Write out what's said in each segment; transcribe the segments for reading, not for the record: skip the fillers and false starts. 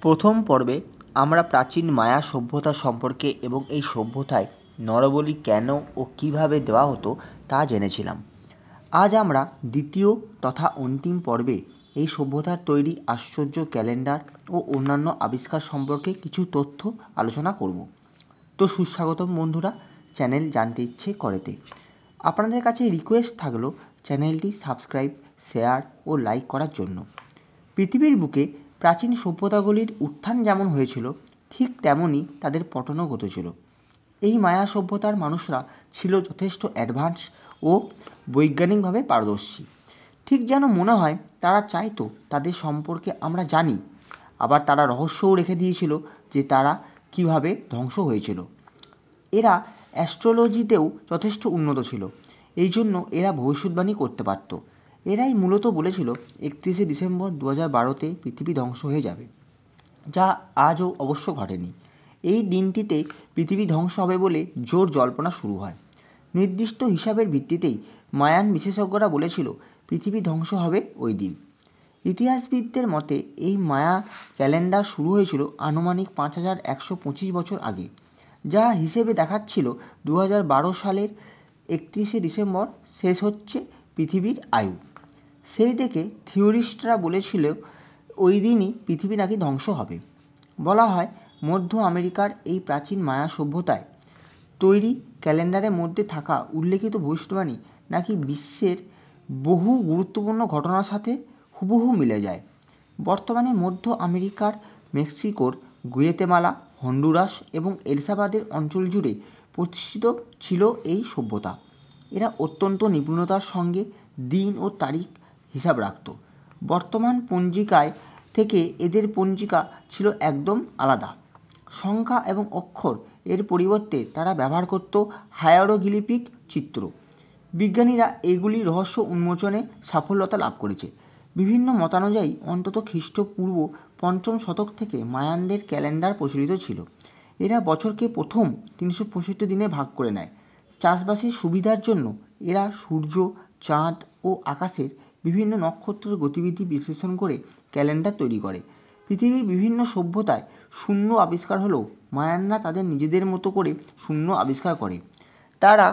প্রথম পর্বে আমরা প্রাচীন মায়া সভ্যতা সম্পর্কে এবং এই সভ্যতায় নরবলি কেন ও কীভাবে দেওয়া হতো তা জেনেছিলাম। আজ আমরা দ্বিতীয় তথা অন্তিম পর্বে এই সভ্যতার তৈরি আশ্চর্য ক্যালেন্ডার ও অন্যান্য আবিষ্কার সম্পর্কে কিছু তথ্য আলোচনা করব। তো সুস্বাগতম বন্ধুরা, চ্যানেল জানতে ইচ্ছে করেতে। আপনাদের কাছে রিকোয়েস্ট থাকলো চ্যানেলটি সাবস্ক্রাইব, শেয়ার ও লাইক করার জন্য। পৃথিবীর বুকে প্রাচীন সভ্যতাগুলির উত্থান যেমন হয়েছিল, ঠিক তেমনই তাদের পতনও ঘটেছিল। এই মায়া সভ্যতার মানুষরা ছিল যথেষ্ট অ্যাডভান্স ও বৈজ্ঞানিকভাবে পারদর্শী। ঠিক যেন মনে হয় তারা চাইতো তাদের সম্পর্কে আমরা জানি, আবার তারা রহস্যও রেখে দিয়েছিল যে তারা কিভাবে ধ্বংস হয়েছিল। এরা অ্যাস্ট্রোলজিতেও যথেষ্ট উন্নত ছিল, এই জন্য এরা ভবিষ্যৎবাণী করতে পারত। এরাই মূলত বলেছিল 31শে ডিসেম্বর 2012-তে পৃথিবী ধ্বংস হয়ে যাবে, যা আজও অবশ্য ঘটেনি। এই দিনটিতে পৃথিবী ধ্বংস হবে বলে জোর জল্পনা শুরু হয়। নির্দিষ্ট হিসাবের ভিত্তিতেই মায়ান বিশেষজ্ঞরা বলেছিল পৃথিবী ধ্বংস হবে ওই দিন। ইতিহাসবিদদের মতে এই মায়া ক্যালেন্ডার শুরু হয়েছিল আনুমানিক 5125 বছর আগে, যা হিসেবে দেখাচ্ছিল 2012 সালের 31শে ডিসেম্বর শেষ হচ্ছে পৃথিবীর আয়ু। সেই দেখে থিওরিস্টরা বলেছিল ওই দিনই পৃথিবী নাকি ধ্বংস হবে। বলা হয় মধ্য আমেরিকার এই প্রাচীন মায়া সভ্যতায় তৈরি ক্যালেন্ডারের মধ্যে থাকা উল্লেখিত ভবিষ্যৎবাণী নাকি বিশ্বের বহু গুরুত্বপূর্ণ ঘটনার সাথে হুবহু মিলে যায়। বর্তমানে মধ্য আমেরিকার মেক্সিকোর গুয়েতেমালা, হন্ডুরাস এবং এলসাবাদের অঞ্চল জুড়ে প্রতিষ্ঠিত ছিল এই সভ্যতা। এরা অত্যন্ত নিপুণতার সঙ্গে দিন ও তারিখ হিসাব রাখত। বর্তমান পঞ্জিকায় থেকে এদের পঞ্জিকা ছিল একদম আলাদা। সংখ্যা এবং অক্ষর এর পরিবর্তে তারা ব্যবহার করত হায়ারোগ্লিফিক চিত্র। বিজ্ঞানীরা এগুলি রহস্য উন্মোচনে সাফল্যতা লাভ করেছে। বিভিন্ন মতানুযায়ী অন্তত খ্রিস্টপূর্ব 5ম শতক থেকে মায়ানদের ক্যালেন্ডার প্রচলিত ছিল। এরা বছরকে প্রথম 365 দিনে ভাগ করে নেয়। চাষবাসের সুবিধার জন্য এরা সূর্য, চাঁদ ও আকাশের বিভিন্ন নক্ষত্রের গতিবিধি বিশ্লেষণ করে ক্যালেন্ডার তৈরি করে। পৃথিবীর বিভিন্ন সভ্যতায় শূন্য আবিষ্কার হলেও মায়ানরা তাদের নিজেদের মতো করে শূন্য আবিষ্কার করে। তারা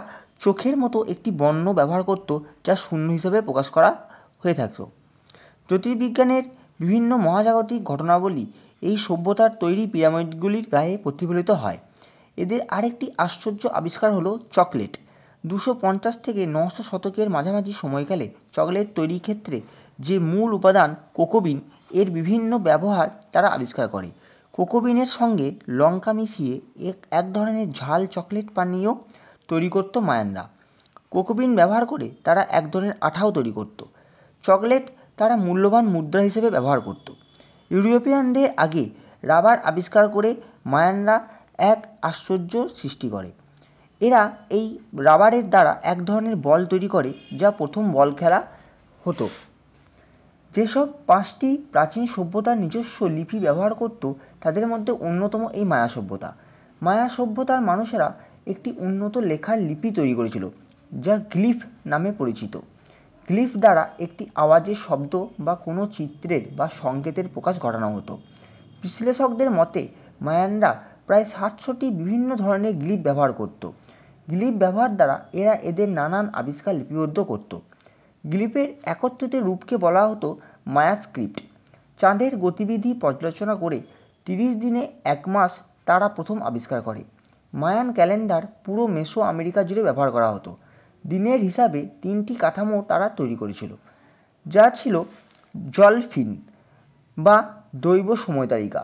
চোখের মতো একটি বর্ণ ব্যবহার করত যা শূন্য হিসেবে প্রকাশ করা হয়ে থাকত। জ্যোতির্বিজ্ঞানের বিভিন্ন মহাজাগতিক ঘটনাবলী এই সভ্যতার তৈরি পিরামিডগুলির গায়ে প্রতিফলিত হয়। এদের আরেকটি আশ্চর্য আবিষ্কার হলো চকলেট। 250 থেকে 900 শতকের মাঝামাঝি সময়কালে চকলেট তৈরির ক্ষেত্রে যে মূল উপাদান কোকোবিন, এর বিভিন্ন ব্যবহার তারা আবিষ্কার করে। কোকোবিনের সঙ্গে লঙ্কা মিশিয়ে এক ধরনের ঝাল চকলেট পানীয় তৈরি করত মায়ানরা। কোকোবিন ব্যবহার করে তারা এক ধরনের আঠাও তৈরি করত। চকলেট তারা মূল্যবান মুদ্রা হিসেবে ব্যবহার করত। ইউরোপিয়ানদের আগে রাবার আবিষ্কার করে মায়ানরা এক আশ্চর্য সৃষ্টি করে। এরা এই রাবারের দ্বারা এক ধরনের বল তৈরি করে, যা প্রথম বল খেলা হতো। যেসব 5টি প্রাচীন সভ্যতার নিজস্ব লিপি ব্যবহার করত তাদের মধ্যে অন্যতম এই মায়া সভ্যতা। মায়া সভ্যতার মানুষেরা একটি উন্নত লেখার লিপি তৈরি করেছিল, যা গ্লিফ নামে পরিচিত। গ্লিফ দ্বারা একটি আওয়াজের শব্দ বা কোনো চিত্রের বা সংকেতের প্রকাশ ঘটানো হতো। বিশ্লেষকদের মতে মায়ানরা প্রায় 700টি বিভিন্ন ধরনের গ্লিফ ব্যবহার করত। গ্লিফ ব্যবহার দ্বারা এরা এদের নানান আবিষ্কার লিপিবদ্ধ করত। গ্লিফের একত্রিত রূপকে বলা হতো মায়া স্ক্রিপ্ট। চাঁদের গতিবিধি পর্যালোচনা করে 30 দিনে 1 মাস তারা প্রথম আবিষ্কার করে। মায়ান ক্যালেন্ডার পুরো মেসো আমেরিকা জুড়ে ব্যবহার করা হতো। দিনের হিসাবে 3টি কাঠামো তারা তৈরি করেছিল, যা ছিল জলফিন বা দৈব সময় তালিকা,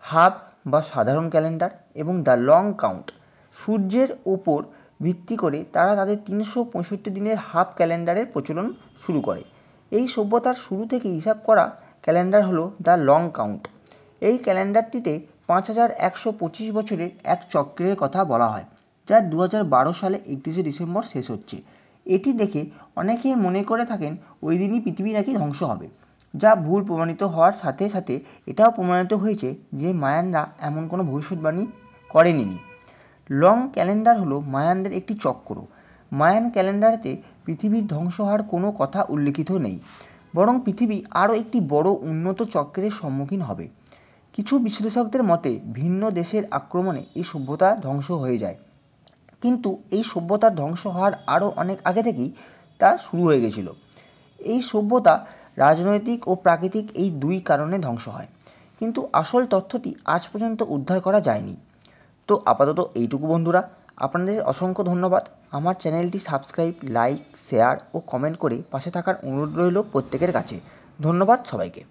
হাব বা সাধারণ ক্যালেন্ডার এবং দ্য লং কাউন্ট। সূর্যের ওপর ভিত্তি করে তারা তাদের 365 দিনের হাব ক্যালেন্ডারের প্রচলন শুরু করে। এই সভ্যতার শুরু থেকে হিসাব করা ক্যালেন্ডার হলো দ্য লং কাউন্ট। এই ক্যালেন্ডারটিতে 5125 বছরের এক চক্রের কথা বলা হয়, যা 2012 সালে 31শে ডিসেম্বর শেষ হচ্ছে। এটি দেখে অনেকেই মনে করে থাকেন ওই দিনই পৃথিবী নাকি ধ্বংস হবে, যা ভুল প্রমাণিত হওয়ার সাথে সাথে এটাও প্রমাণিত হয়েছে যে মায়ানরা এমন কোনো ভবিষ্যৎবাণী করেনি। লং ক্যালেন্ডার হলো মায়ানদের একটি চক্র। মায়ান ক্যালেন্ডারেতে পৃথিবীর ধ্বংস হওয়ার কোনো কথা উল্লেখিত নেই, বরং পৃথিবী আরও একটি বড় উন্নত চক্রের সম্মুখীন হবে। কিছু বিশ্লেষকদের মতে ভিন্ন দেশের আক্রমণে এই সভ্যতা ধ্বংস হয়ে যায়, কিন্তু এই সভ্যতার ধ্বংস হওয়ার আরও অনেক আগে থেকেই তা শুরু হয়ে গেছিলো। এই সভ্যতা রাজনৈতিক ও প্রাকৃতিক এই দুই কারণে ধ্বংস হয়, কিন্তু আসল তথ্যটি আজ পর্যন্ত উদ্ধার করা যায়নি। তো আপাতত এইটুকু বন্ধুরা, আপনাদের অসংখ্য ধন্যবাদ। আমার চ্যানেলটি সাবস্ক্রাইব, লাইক, শেয়ার ও কমেন্ট করে পাশে থাকার অনুরোধ রইল প্রত্যেকের কাছে। ধন্যবাদ সবাইকে।